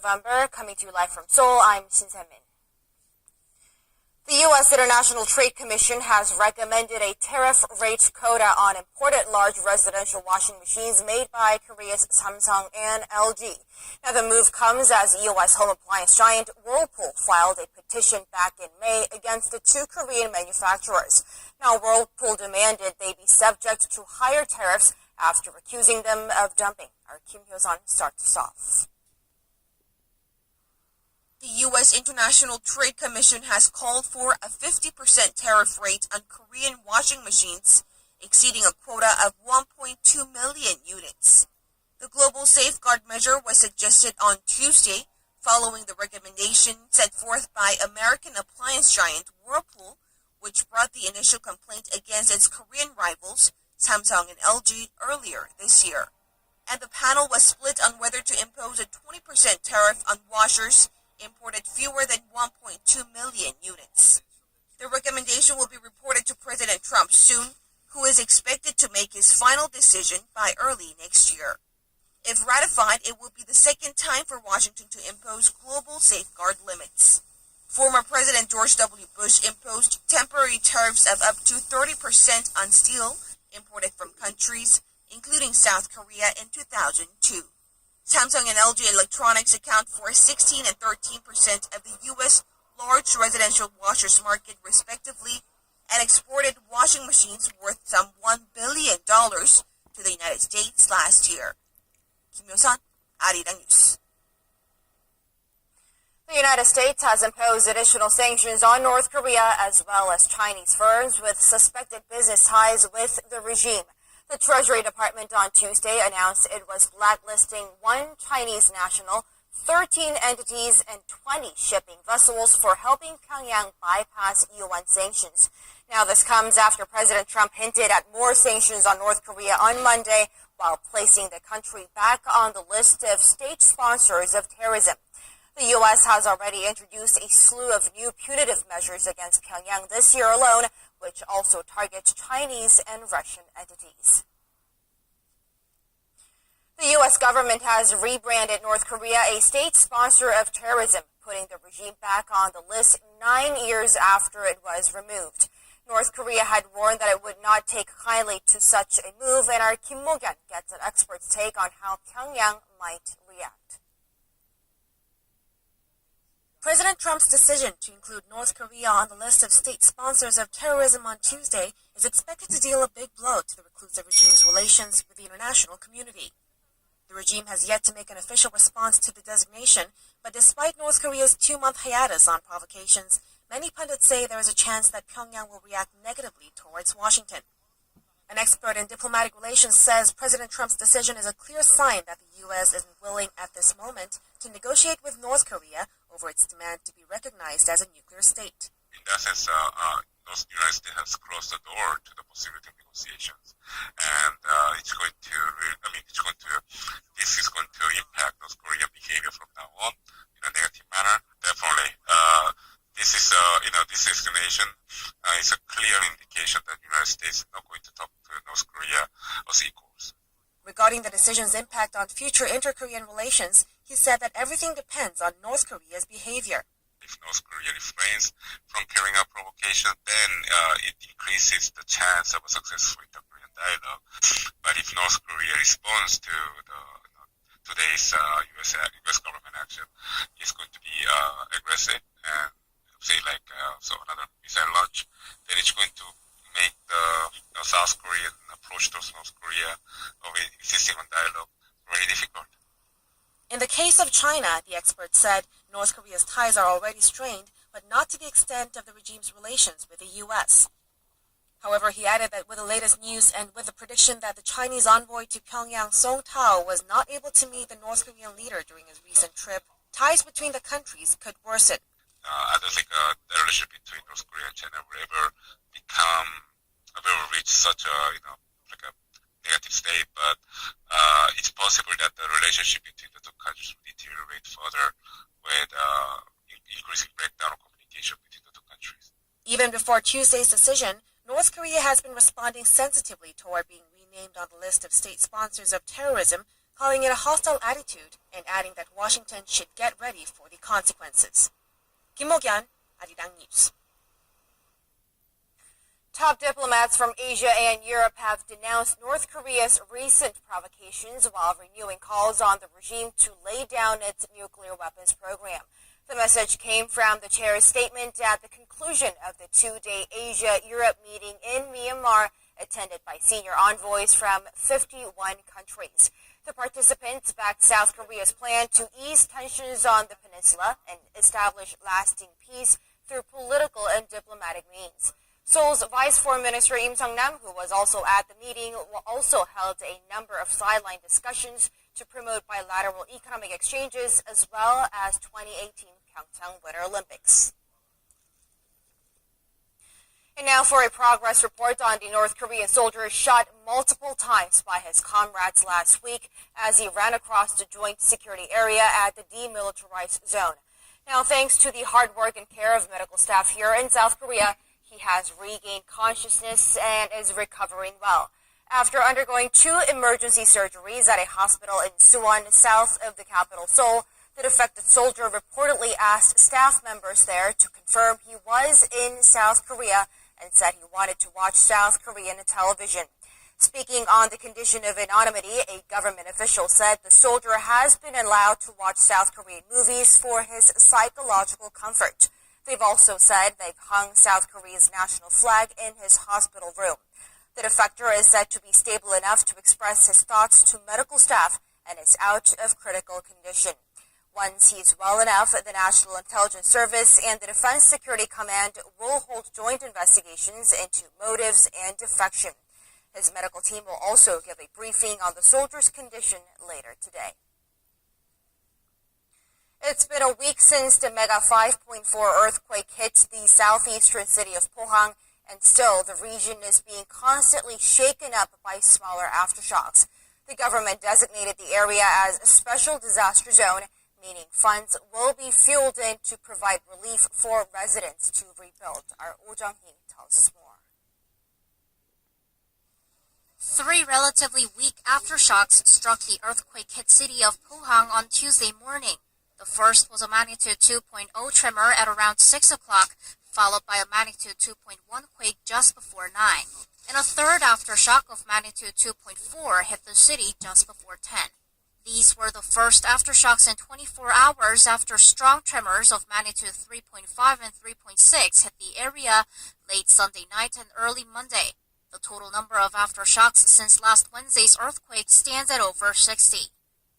November. Coming to you live from Seoul, I'm Shin Se-min. The U.S. International Trade Commission has recommended a tariff rate quota on imported large residential washing machines made by Korea's Samsung and LG. Now, the move comes as U.S. home appliance giant Whirlpool filed a petition back in May against the two Korean manufacturers. Now, Whirlpool demanded they be subject to higher tariffs after accusing them of dumping. Our Kim Hyo-sun starts us off. The U.S. International Trade Commission has called for a 50% tariff rate on Korean washing machines, exceeding a quota of 1.2 million units. The global safeguard measure was suggested on Tuesday, following the recommendation set forth by American appliance giant Whirlpool, which brought the initial complaint against its Korean rivals, Samsung and LG, earlier this year. And the panel was split on whether to impose a 20% tariff on washers imported fewer than 1.2 million units. The recommendation will be reported to President Trump soon, who is expected to make his final decision by early next year. If ratified, it will be the second time for Washington to impose global safeguard limits. Former President George W. Bush imposed temporary tariffs of up to 30% on steel imported from countries, including South Korea, in 2002. Samsung and LG Electronics account for 16 and 13% of the U.S. large residential washers market, respectively, and exported washing machines worth some $1 billion to the United States last year. Kim Hyo-sun, Arirang News. The United States has imposed additional sanctions on North Korea as well as Chinese firms with suspected business ties with the regime. The Treasury Department on Tuesday announced it was blacklisting one Chinese national, 13 entities, and 20 shipping vessels for helping Pyongyang bypass UN sanctions. Now, this comes after President Trump hinted at more sanctions on North Korea on Monday, while placing the country back on the list of state sponsors of terrorism. The U.S. has already introduced a slew of new punitive measures against Pyongyang this year alone, which also targets Chinese and Russian entities. The U.S. government has rebranded North Korea a state sponsor of terrorism, putting the regime back on the list 9 years after it was removed. North Korea had warned that it would not take kindly to such a move, and our Kim Mo-gyun gets an expert's take on how Pyongyang might react. President Trump's decision to include North Korea on the list of state sponsors of terrorism on Tuesday is expected to deal a big blow to the reclusive regime's relations with the international community. The regime has yet to make an official response to the designation, but despite North Korea's 2-month hiatus on provocations, many pundits say there is a chance that Pyongyang will react negatively towards Washington. An expert in diplomatic relations says President Trump's decision is a clear sign that the U.S. isn't willing at this moment to negotiate with North Korea over its demand to be recognized as a nuclear state. In that sense, the United States has closed the door to the possibility of negotiations, and this is going to impact North Korean behavior from now on in a negative manner. Definitely, this explanation is a clear indication that the United States is not going to talk to North Korea as equals. Regarding the decision's impact on future inter-Korean relations, he said that everything depends on North Korea's behavior. If North Korea refrains from carrying out provocation, then it increases the chance of a successful inter-Korean dialogue. But if North Korea responds to today's U.S. government action, it's going to be aggressive and say another missile launch, then it's going to make the South Korean approach towards North Korea of insisting on dialogue very difficult. In the case of China, the expert said, North Korea's ties are already strained, but not to the extent of the regime's relations with the U.S. However, he added that with the latest news and with the prediction that the Chinese envoy to Pyongyang, Song Tao, was not able to meet the North Korean leader during his recent trip, ties between the countries could worsen. I don't think the relationship between North Korea and China will ever reach such a negative state, but it's possible that the relationship between the two countries will deteriorate further with increasing breakdown of communication between the two countries. Even before Tuesday's decision, North Korea has been responding sensitively toward being renamed on the list of state sponsors of terrorism, calling it a hostile attitude and adding that Washington should get ready for the consequences. Kim Mo-kyun, Arirang News. Top diplomats from Asia and Europe have denounced North Korea's recent provocations while renewing calls on the regime to lay down its nuclear weapons program. The message came from the chair's statement at the conclusion of the two-day Asia-Europe meeting in Myanmar, attended by senior envoys from 51 countries. The participants backed South Korea's plan to ease tensions on the peninsula and establish lasting peace through political and diplomatic means. Seoul's Vice Foreign Minister Im Sung-nam, who was also at the meeting, also held a number of sideline discussions to promote bilateral economic exchanges as well as 2018 Pyeongchang Winter Olympics. And now for a progress report on the North Korean soldier shot multiple times by his comrades last week as he ran across the joint security area at the demilitarized zone. Now, thanks to the hard work and care of medical staff here in South Korea, he has regained consciousness and is recovering well. After undergoing 2 emergency surgeries at a hospital in Suwon, south of the capital Seoul, the defected soldier reportedly asked staff members there to confirm he was in South Korea and said he wanted to watch South Korean television. Speaking on the condition of anonymity, a government official said the soldier has been allowed to watch South Korean movies for his psychological comfort. They've also said they've hung South Korea's national flag in his hospital room. The defector is said to be stable enough to express his thoughts to medical staff and is out of critical condition. Once he's well enough, the National Intelligence Service and the Defense Security Command will hold joint investigations into motives and defection. His medical team will also give a briefing on the soldier's condition later today. It's been a week since the mega 5.4 earthquake hit the southeastern city of Pohang, and still the region is being constantly shaken up by smaller aftershocks. The government designated the area as a special disaster zone, meaning funds will be fueled in to provide relief for residents to rebuild. Our Oh Jung-hee tells us more. 3 relatively weak aftershocks struck the earthquake-hit city of Pohang on Tuesday morning. The first was a magnitude 2.0 tremor at around 6 o'clock, followed by a magnitude 2.1 quake just before 9. And a third aftershock of magnitude 2.4 hit the city just before 10. These were the first aftershocks in 24 hours after strong tremors of magnitude 3.5 and 3.6 hit the area late Sunday night and early Monday. The total number of aftershocks since last Wednesday's earthquake stands at over 60.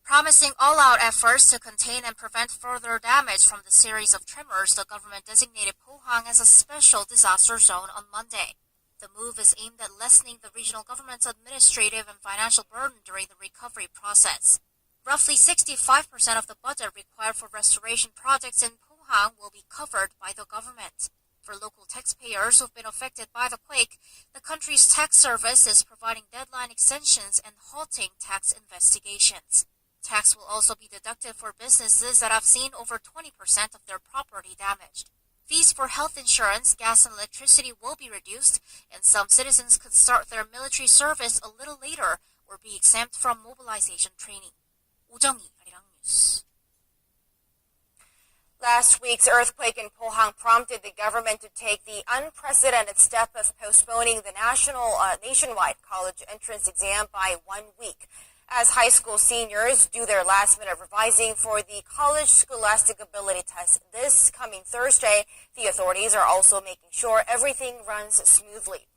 Promising all-out efforts to contain and prevent further damage from the series of tremors, the government designated Pohang as a special disaster zone on Monday. The move is aimed at lessening the regional government's administrative and financial burden during the recovery process. Roughly 65% of the budget required for restoration projects in Pohang will be covered by the government. For local taxpayers who've been affected by the quake, the country's tax service is providing deadline extensions and halting tax investigations. Tax will also be deducted for businesses that have seen over 20% of their property damaged. Fees for health insurance, gas, and electricity will be reduced, and some citizens could start their military service a little later or be exempt from mobilization training. Oh Jung-hee, Arirang News. Last week's earthquake in Pohang prompted the government to take the unprecedented step of postponing the nationwide college entrance exam by 1 week. As high school seniors do their last-minute revising for the College Scholastic Ability Test this coming Thursday, the authorities are also making sure everything runs smoothly.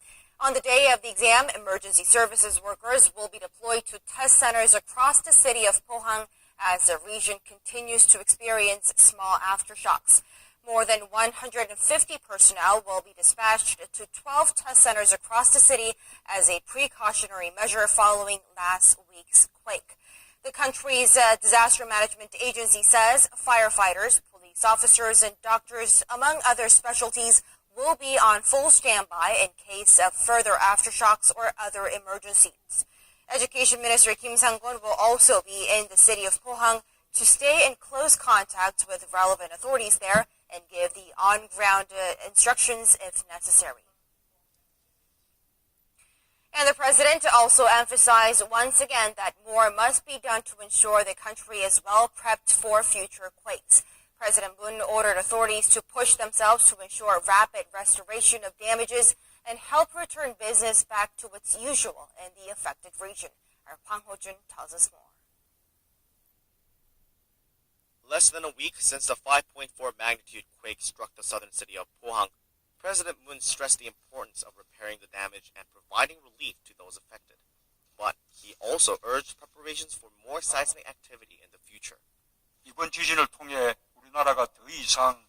On the day of the exam, emergency services workers will be deployed to test centers across the city of Pohang as the region continues to experience small aftershocks. More than 150 personnel will be dispatched to 12 test centers across the city as a precautionary measure following last week's quake. The country's disaster management agency says firefighters, police officers, and doctors, among other specialties, will be on full standby in case of further aftershocks or other emergencies. Education Minister Kim Sang-kwon will also be in the city of Pohang to stay in close contact with relevant authorities there and give the on-ground instructions if necessary. And the president also emphasized once again that more must be done to ensure the country is well prepped for future quakes. President Moon ordered authorities to push themselves to ensure rapid restoration of damages and help return business back to its usual in the affected region. Our Hwang Ho-jun tells us more. Less than a week since the 5.4 magnitude quake struck the southern city of Pohang, President Moon stressed the importance of repairing the damage and providing relief to those affected. But he also urged preparations for more seismic activity in the future. 이번 지진을 통해 우리나라가 더 이상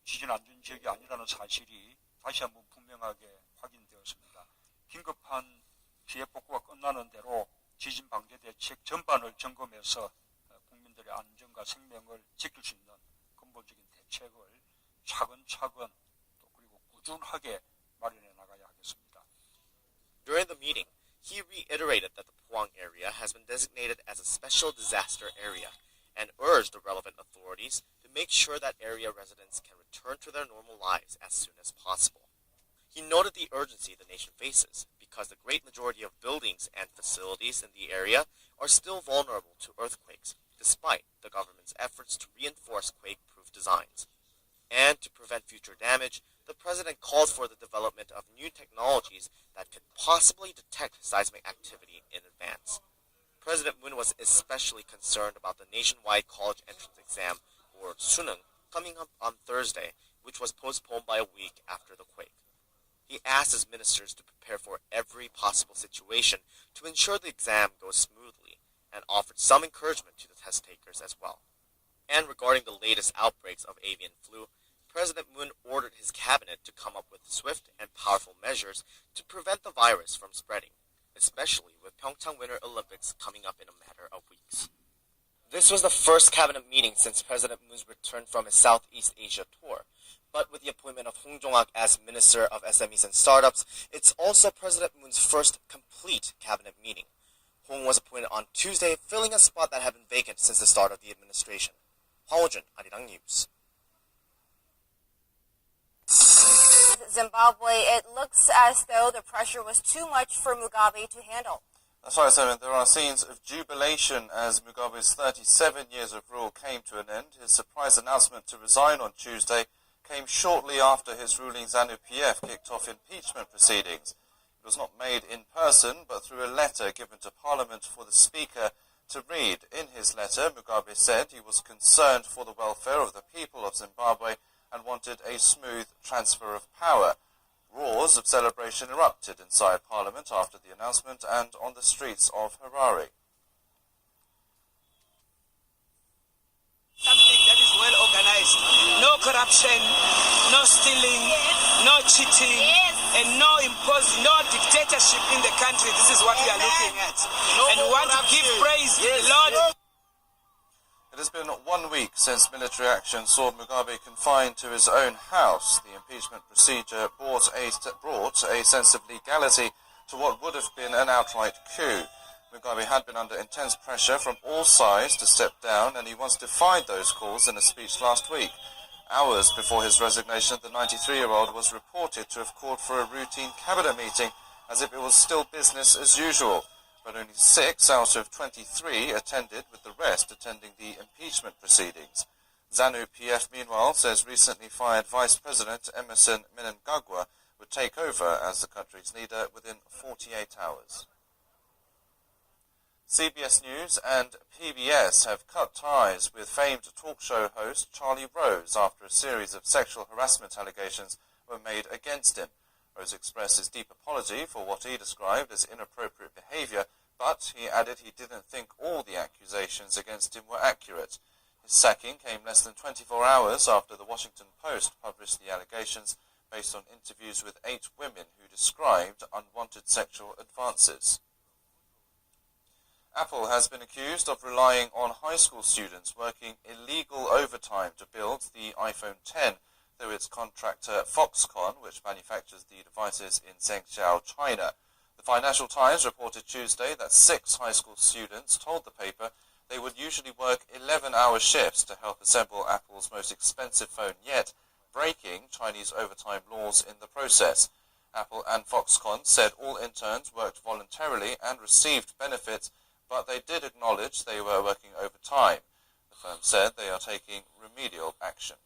지진 안전 지역이 아니라는 사실이 다시 한번 분명하게 확인되었습니다. 긴급한 피해 복구가 끝나는 대로 지진 방제 대책 전반을 점검해서 국민들의 안전과 생명을 지킬 수 있는 근본적인 대책을 차근차근 또 그리고 꾸준하게 마련해 나가야 하겠습니다. During the meeting, he reiterated that the Pohang area has been designated as a special disaster area and urged the relevant authorities to make sure that area residents can return to their normal lives as soon as possible. He noted the urgency the nation faces because the great majority of buildings and facilities in the area are still vulnerable to earthquakes, despite the government's efforts to reinforce quake-proof designs. And to prevent future damage, the president called for the development of new technologies that could possibly detect seismic activity in advance. President Moon was especially concerned about the nationwide college entrance exam, or Suneung, coming up on Thursday, which was postponed by a week after the quake. He asked his ministers to prepare for every possible situation to ensure the exam goes smoothly, and offered some encouragement to the test takers as well. And regarding the latest outbreaks of avian flu, President Moon ordered his cabinet to come up with swift and powerful measures to prevent the virus from spreading, especially with Pyeongchang Winter Olympics coming up in a matter of weeks. This was the first cabinet meeting since President Moon's return from his Southeast Asia tour. But with the appointment of Hong Jong-ak as Minister of SMEs and Startups, it's also President Moon's first complete cabinet meeting. Hong was appointed on Tuesday, filling a spot that had been vacant since the start of the administration. Hwang Ho-jun, Arirang News. Zimbabwe, it looks as though the pressure was too much for Mugabe to handle. That's right, Simon. There are scenes of jubilation as Mugabe's 37 years of rule came to an end. His surprise announcement to resign on Tuesday came shortly after his ruling ZANU-PF kicked off impeachment proceedings. It was not made in person, but through a letter given to Parliament for the Speaker to read. In his letter, Mugabe said he was concerned for the welfare of the people of Zimbabwe and wanted a smooth transfer of power. Roars of celebration erupted inside Parliament after the announcement and on the streets of Harare. Something that is well organized. No corruption, no stealing, no cheating, and no dictatorship in the country. This is what we are looking at. And we want to give praise to the Lord. It has been 1 week since military action saw Mugabe confined to his own house. The impeachment procedure brought a sense of legality to what would have been an outright coup. Mugabe had been under intense pressure from all sides to step down, and he once defied those calls in a speech last week. Hours before his resignation, the 93-year-old was reported to have called for a routine cabinet meeting as if it was still business as usual. But only 6 out of 23 attended, with the rest attending the impeachment proceedings. ZANU-PF, meanwhile, says recently fired Vice President Emerson Mnangagwa would take over as the country's leader within 48 hours. CBS News and PBS have cut ties with famed talk show host Charlie Rose after a series of sexual harassment allegations were made against him. Rose expressed his deep apology for what he described as inappropriate behavior, but he added he didn't think all the accusations against him were accurate. His sacking came less than 24 hours after the Washington Post published the allegations based on interviews with 8 women who described unwanted sexual advances. Apple has been accused of relying on high school students working illegal overtime to build the iPhone X through its contractor Foxconn, which manufactures the devices in Zhengzhou, China. The Financial Times reported Tuesday that 6 high school students told the paper they would usually work 11-hour shifts to help assemble Apple's most expensive phone yet, breaking Chinese overtime laws in the process. Apple and Foxconn said all interns worked voluntarily and received benefits, but they did acknowledge they were working overtime. The firm said they are taking remedial action.